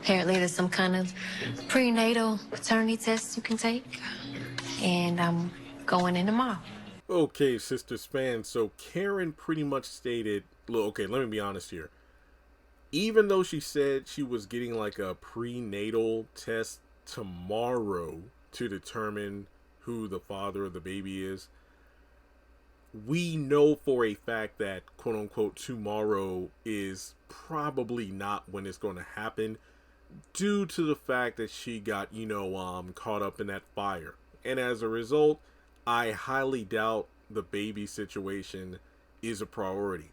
Apparently, there's some kind of prenatal paternity test you can take, and I'm going in tomorrow. Okay, Sisters fans. So Karen pretty much stated, look, okay, let me be honest here. Even though she said she was getting like a prenatal test tomorrow to determine who the father of the baby is, we know for a fact that quote unquote tomorrow is probably not when it's going to happen due to the fact that she got, caught up in that fire. And as a result, I highly doubt the baby situation is a priority.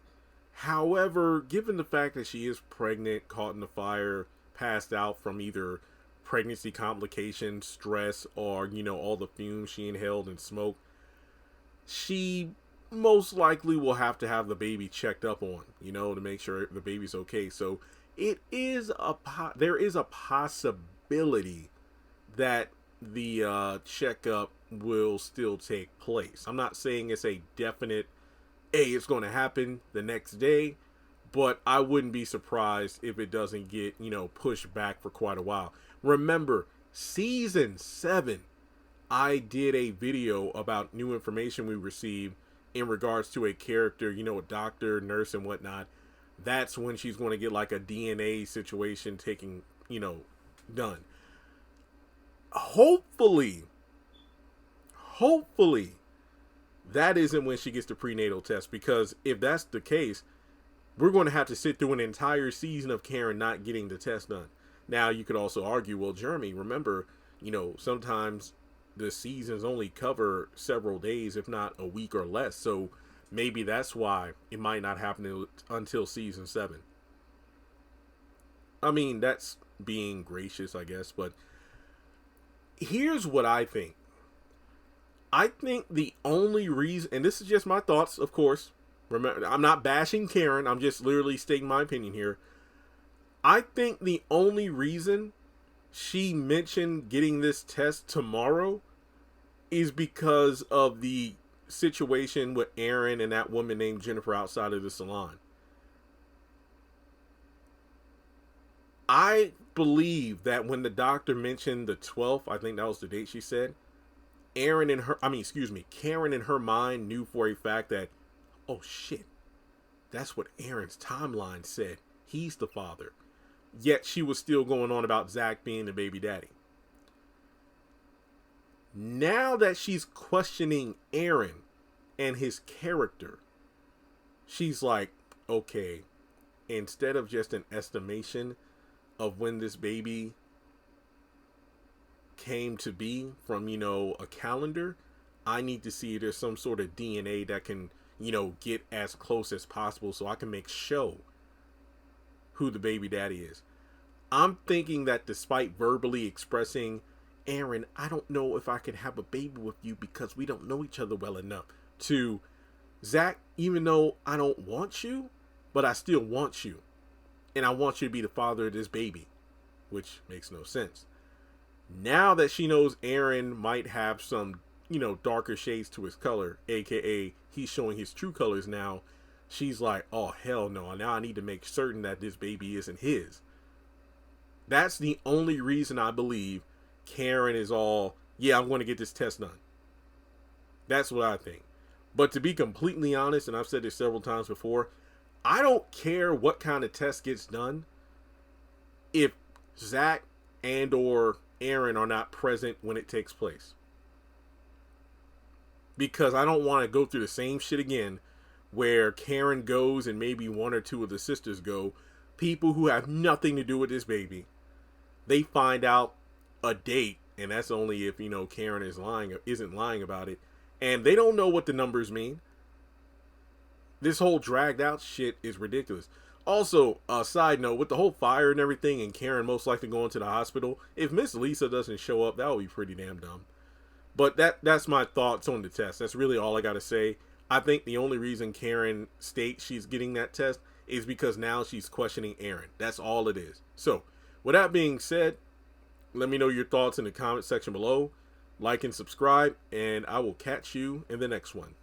However, given the fact that she is pregnant, caught in the fire, passed out from either pregnancy complications, stress, or, all the fumes she inhaled and smoked, she most likely will have to have the baby checked up on, to make sure the baby's okay. So there is a possibility that the checkup will still take place. I'm not saying it's a definite, hey, it's going to happen the next day, but I wouldn't be surprised if it doesn't get, pushed back for quite a while. Remember, season 7, I did a video about new information we received in regards to a character, a doctor, nurse, and whatnot. That's when she's going to get like a DNA situation taking, done. Hopefully, that isn't when she gets the prenatal test, because if that's the case, we're going to have to sit through an entire season of Karen not getting the test done. Now, you could also argue, well, Jeremy, remember, sometimes the seasons only cover several days, if not a week or less. So maybe that's why it might not happen until season 7. I mean, that's being gracious, I guess. But here's what I think. I think the only reason, and this is just my thoughts, of course. Remember, I'm not bashing Karen. I'm just literally stating my opinion here. I think the only reason she mentioned getting this test tomorrow is because of the situation with Aaron and that woman named Jennifer outside of the salon. I believe that when the doctor mentioned the 12th, I think that was the date she said, Karen in her mind knew for a fact that, oh shit, that's what Aaron's timeline said. He's the father. Yet she was still going on about Zach being the baby daddy. Now that she's questioning Aaron and his character, she's like, okay, instead of just an estimation of when this baby came to be from, a calendar, I need to see if there's some sort of DNA that can, get as close as possible so I can make sure who the baby daddy is. I'm thinking that despite verbally expressing, Aaron, I don't know if I can have a baby with you because we don't know each other well enough, to Zach, even though I don't want you, but I still want you. And I want you to be the father of this baby, which makes no sense. Now that she knows Aaron might have some, darker shades to his color, aka he's showing his true colors now, she's like, oh, hell no. Now I need to make certain that this baby isn't his. That's the only reason I believe Karen is all, yeah, I'm going to get this test done. That's what I think. But to be completely honest, and I've said this several times before, I don't care what kind of test gets done if Zach and or Aaron are not present when it takes place. Because I don't want to go through the same shit again where Karen goes and maybe one or two of the sisters go, people who have nothing to do with this baby. They find out a date, and that's only if, Karen isn't lying about it, and they don't know what the numbers mean. This whole dragged out shit is ridiculous. Also, a side note, with the whole fire and everything and Karen most likely going to the hospital, if Miss Lisa doesn't show up, that would be pretty damn dumb. But that's my thoughts on the test. That's really all I got to say. I think the only reason Karen states she's getting that test is because now she's questioning Aaron. That's all it is. So, with that being said, let me know your thoughts in the comment section below. Like and subscribe, and I will catch you in the next one.